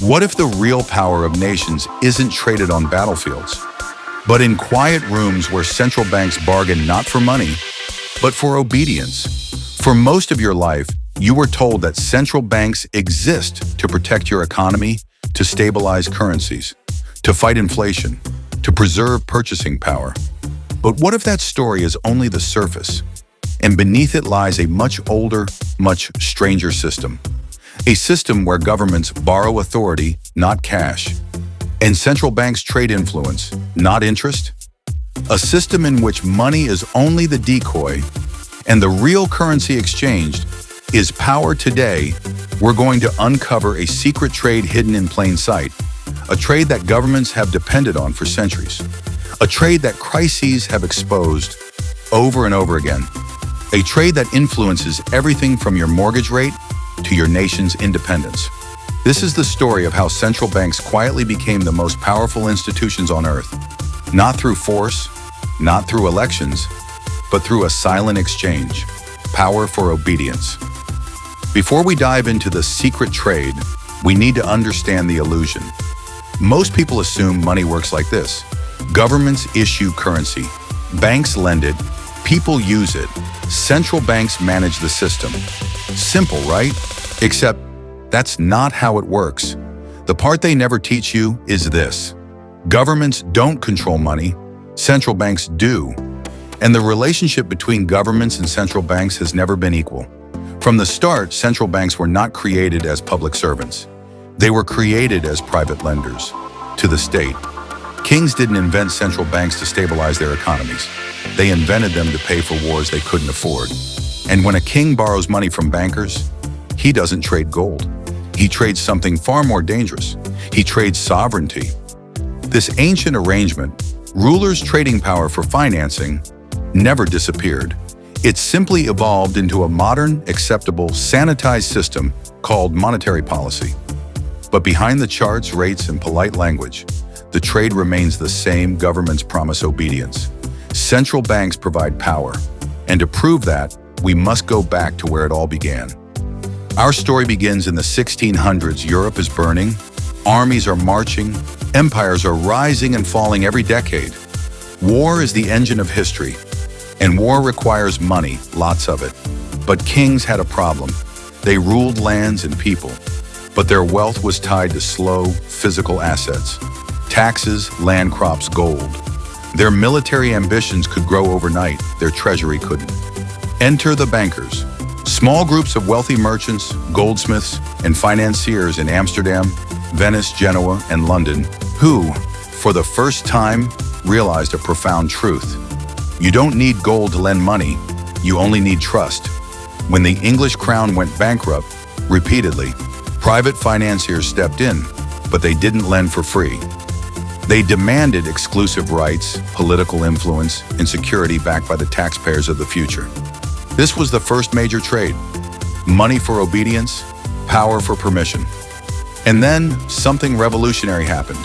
What if the real power of nations isn't traded on battlefields, but in quiet rooms where central banks bargain not for money, but for obedience? For most of your life, you were told that central banks exist to protect your economy, to stabilize currencies, to fight inflation, to preserve purchasing power. But what if that story is only the surface, and beneath it lies a much older, much stranger system? A system where governments borrow authority, not cash, and central banks trade influence, not interest? A system in which money is only the decoy, and the real currency exchanged is power. Today, we're going to uncover a secret trade hidden in plain sight, a trade that governments have depended on for centuries, a trade that crises have exposed over and over again, a trade that influences everything from your mortgage rate to your nation's independence. This is the story of how central banks quietly became the most powerful institutions on earth, not through force, not through elections, but through a silent exchange, power for obedience. Before we dive into the secret trade, we need to understand the illusion. Most people assume money works like this. Governments issue currency, banks lend it, people use it, central banks manage the system. Simple, right? Except that's not how it works. The part they never teach you is this. Governments don't control money, central banks do. And the relationship between governments and central banks has never been equal. From the start, central banks were not created as public servants. They were created as private lenders to the state. Kings didn't invent central banks to stabilize their economies. They invented them to pay for wars they couldn't afford. And when a king borrows money from bankers, he doesn't trade gold. He trades something far more dangerous. He trades sovereignty. This ancient arrangement, rulers trading power for financing, never disappeared. It simply evolved into a modern, acceptable, sanitized system called monetary policy. But behind the charts, rates, and polite language, the trade remains the same. Governments promise obedience. Central banks provide power. And to prove that, we must go back to where it all began. Our story begins in the 1600s. Europe is burning, armies are marching, empires are rising and falling every decade. War is the engine of history, and war requires money, lots of it. But kings had a problem. They ruled lands and people, but their wealth was tied to slow, physical assets. Taxes, land crops, gold. Their military ambitions could grow overnight, their treasury couldn't. Enter the bankers. Small groups of wealthy merchants, goldsmiths, and financiers in Amsterdam, Venice, Genoa, and London, who, for the first time, realized a profound truth. You don't need gold to lend money, you only need trust. When the English crown went bankrupt, repeatedly, private financiers stepped in, but they didn't lend for free. They demanded exclusive rights, political influence, and security backed by the taxpayers of the future. This was the first major trade. Money for obedience, power for permission. And then something revolutionary happened.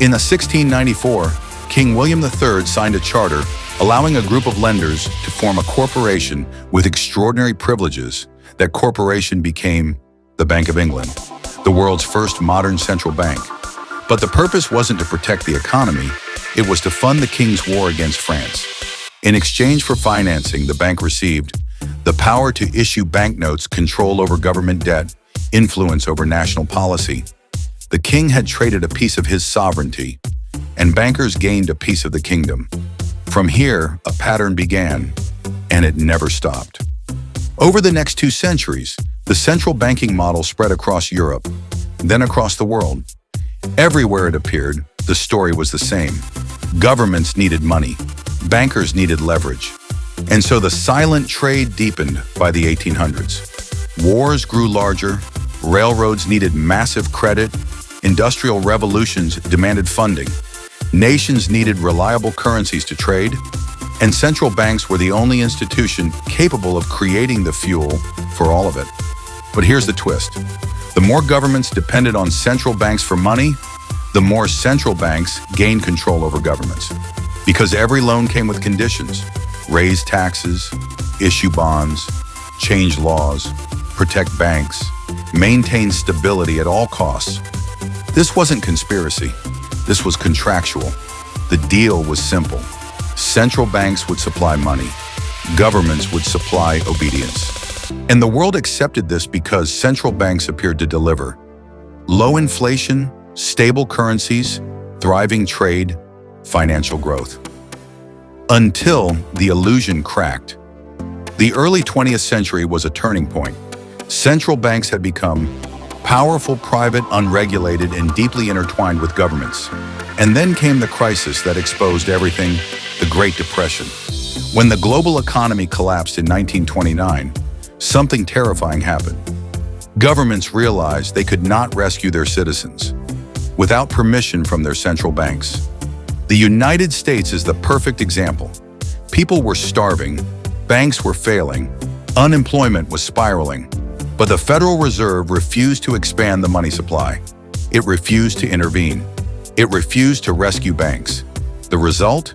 In 1694, King William III signed a charter allowing a group of lenders to form a corporation with extraordinary privileges. That corporation became the Bank of England, the world's first modern central bank. But the purpose wasn't to protect the economy, it was to fund the king's war against France. In exchange for financing, the bank received the power to issue banknotes, control over government debt, influence over national policy. The king had traded a piece of his sovereignty, and bankers gained a piece of the kingdom. From here, a pattern began, and it never stopped. Over the next 2 centuries, the central banking model spread across Europe, then across the world. Everywhere it appeared, the story was the same. Governments needed money, bankers needed leverage, and so the silent trade deepened by the 1800s. Wars grew larger, railroads needed massive credit, industrial revolutions demanded funding, nations needed reliable currencies to trade, and central banks were the only institution capable of creating the fuel for all of it. But here's the twist. The more governments depended on central banks for money, the more central banks gained control over governments. Because every loan came with conditions: raise taxes, issue bonds, change laws, protect banks, maintain stability at all costs. This wasn't conspiracy. This was contractual. The deal was simple. Central banks would supply money. Governments would supply obedience. And the world accepted this because central banks appeared to deliver. Low inflation, stable currencies, thriving trade, financial growth. Until the illusion cracked. The early 20th century was a turning point. Central banks had become powerful, private, unregulated, and deeply intertwined with governments. And then came the crisis that exposed everything, the Great Depression. When the global economy collapsed in 1929, something terrifying happened. Governments realized they could not rescue their citizens without permission from their central banks. The United States is the perfect example. People were starving, banks were failing, unemployment was spiraling, but the Federal Reserve refused to expand the money supply. It refused to intervene. It refused to rescue banks. The result?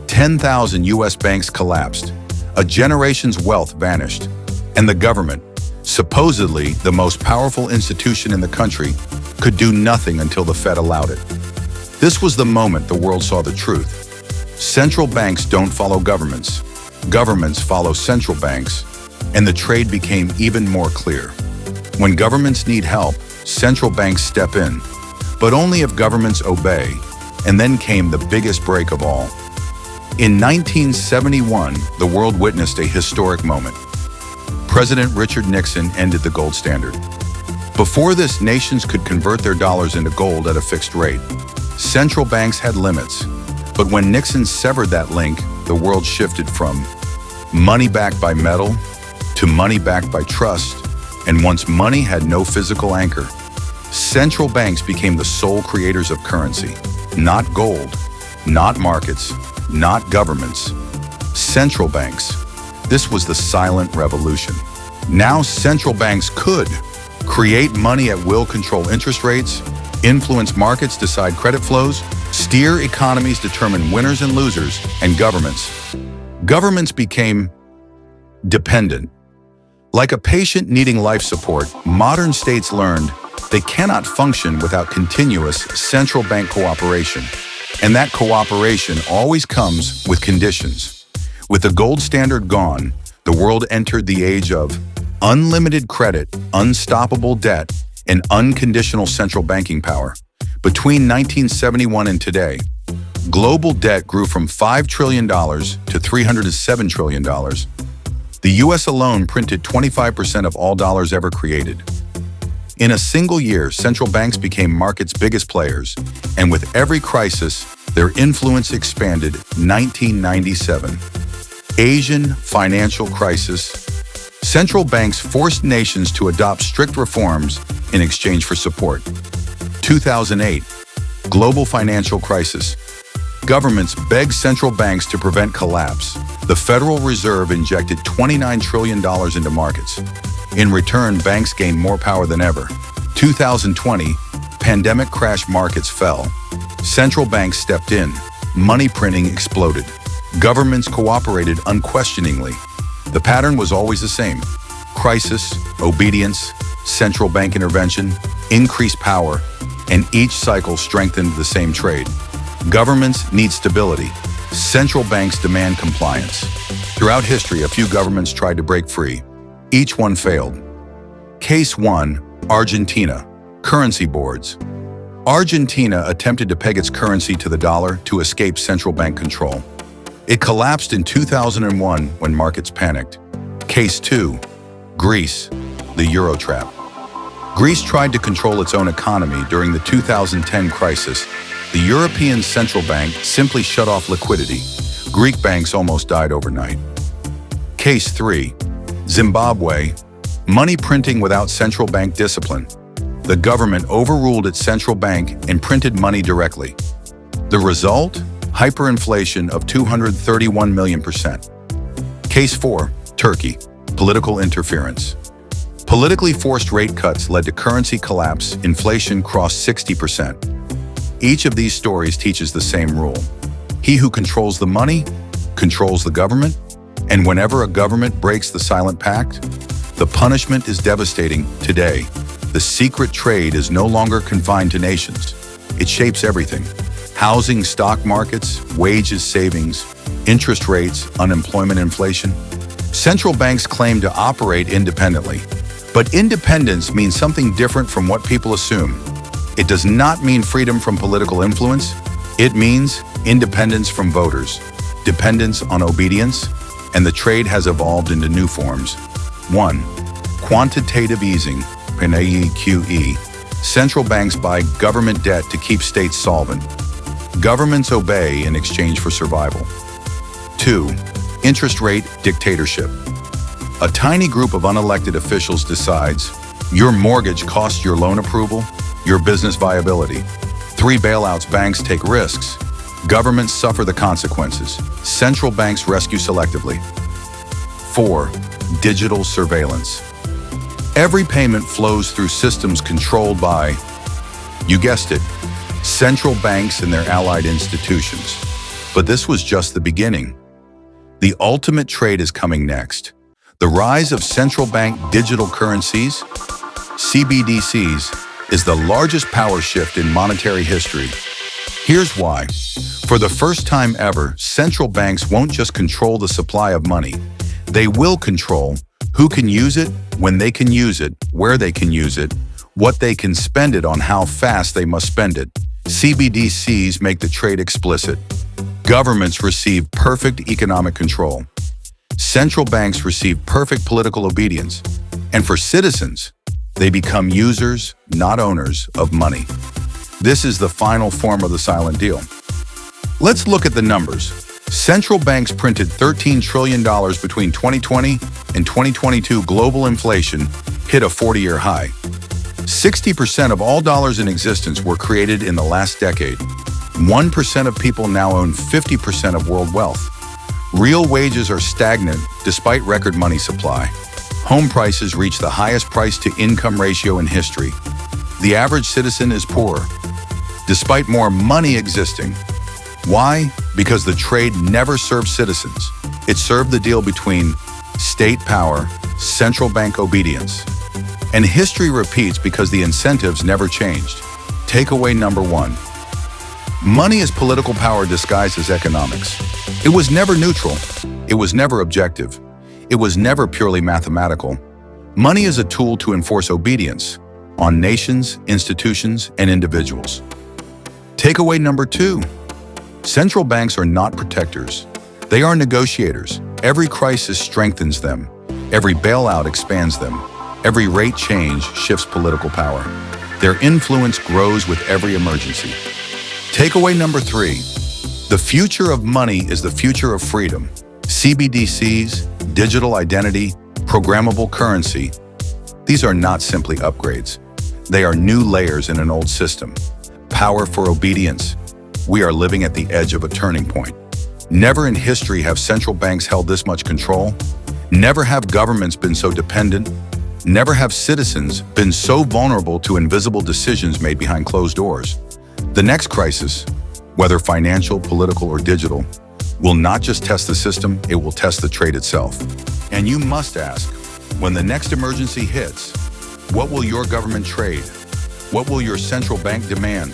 10,000 U.S. banks collapsed. A generation's wealth vanished. And the government, supposedly the most powerful institution in the country, could do nothing until the Fed allowed it. This was the moment the world saw the truth. Central banks don't follow governments. Governments follow central banks, and the trade became even more clear. When governments need help, central banks step in, but only if governments obey. And then came the biggest break of all. In 1971, the world witnessed a historic moment. President Richard Nixon ended the gold standard. Before this, nations could convert their dollars into gold at a fixed rate. Central banks had limits, but when Nixon severed that link, the world shifted from money backed by metal to money backed by trust, and once money had no physical anchor, central banks became the sole creators of currency. Not gold, not markets, not governments. Central banks. This was the silent revolution. Now central banks could create money at will, control interest rates, influence markets, decide credit flows, steer economies, determine winners and losers, and governments became dependent. Like a patient needing life support, modern states learned they cannot function without continuous central bank cooperation. And that cooperation always comes with conditions. With the gold standard gone, the world entered the age of unlimited credit, unstoppable debt, and unconditional central banking power. Between 1971 and today, global debt grew from $5 trillion to $307 trillion. The US alone printed 25% of all dollars ever created. In a single year, central banks became markets' biggest players, and with every crisis, their influence expanded. 1997, Asian financial crisis. Central banks forced nations to adopt strict reforms in exchange for support. 2008, global financial crisis. Governments begged central banks to prevent collapse. The Federal Reserve injected $29 trillion into markets. In return, banks gained more power than ever. 2020, pandemic crash, markets fell. Central banks stepped in. Money printing exploded. Governments cooperated unquestioningly. The pattern was always the same. Crisis, obedience, central bank intervention, increased power, and each cycle strengthened the same trade. Governments need stability. Central banks demand compliance. Throughout history, a few governments tried to break free. Each one failed. Case 1, Argentina. Currency boards. Argentina attempted to peg its currency to the dollar to escape central bank control. It collapsed in 2001 when markets panicked. Case 2, Greece. The Euro trap. Greece tried to control its own economy during the 2010 crisis. The European Central Bank simply shut off liquidity. Greek banks almost died overnight. Case 3, Zimbabwe. Money printing without central bank discipline. The government overruled its central bank and printed money directly. The result? Hyperinflation of 231 million%. Case 4, Turkey. Political interference. Politically forced rate cuts led to currency collapse. Inflation crossed 60%. Each of these stories teaches the same rule. He who controls the money controls the government, and whenever a government breaks the silent pact, the punishment is devastating. Today, The secret trade is no longer confined to nations. It shapes everything: housing, stock markets, wages, savings, interest rates, unemployment, inflation. Central banks claim to operate independently, but independence means something different from what people assume. It does not mean freedom from political influence. It means independence from voters, dependence on obedience, and the trade has evolved into new forms. 1. Quantitative easing, QE. Central banks buy government debt to keep states solvent. Governments obey in exchange for survival. 2. Interest rate dictatorship. A tiny group of unelected officials decides your mortgage costs your loan approval, your business viability. 3. Bailouts. Banks take risks. Governments suffer the consequences. Central banks rescue selectively. 4. Digital surveillance. Every payment flows through systems controlled by, you guessed it, central banks and their allied institutions. But this was just the beginning. The ultimate trade is coming next. The rise of central bank digital currencies, CBDCs, is the largest power shift in monetary history. Here's why. For the first time ever, central banks won't just control the supply of money. They will control who can use it, when they can use it, where they can use it, what they can spend it on, how fast they must spend it. CBDCs make the trade explicit. Governments receive perfect economic control. Central banks receive perfect political obedience. And for citizens, they become users, not owners, of money. This is the final form of the silent deal. Let's look at the numbers. Central banks printed $13 trillion between 2020 and 2022. Global inflation hit a 40-year high. 60% of all dollars in existence were created in the last decade. 1% of people now own 50% of world wealth. Real wages are stagnant despite record money supply. Home prices reach the highest price-to-income ratio in history. The average citizen is poor, despite more money existing. Why? Because the trade never served citizens. It served the deal between state power, central bank obedience. And history repeats because the incentives never changed. Takeaway number 1. Money is political power disguised as economics. It was never neutral. It was never objective. It was never purely mathematical. Money is a tool to enforce obedience on nations, institutions, and individuals. Takeaway number 2. Central banks are not protectors. They are negotiators. Every crisis strengthens them. Every bailout expands them. Every rate change shifts political power. Their influence grows with every emergency. Takeaway number 3. The future of money is the future of freedom. CBDCs, digital identity, programmable currency. These are not simply upgrades. They are new layers in an old system. Power for obedience. We are living at the edge of a turning point. Never in history have central banks held this much control. Never have governments been so dependent. Never have citizens been so vulnerable to invisible decisions made behind closed doors. The next crisis, whether financial, political, or digital, will not just test the system, it will test the trade itself. And you must ask, when the next emergency hits, what will your government trade? What will your central bank demand?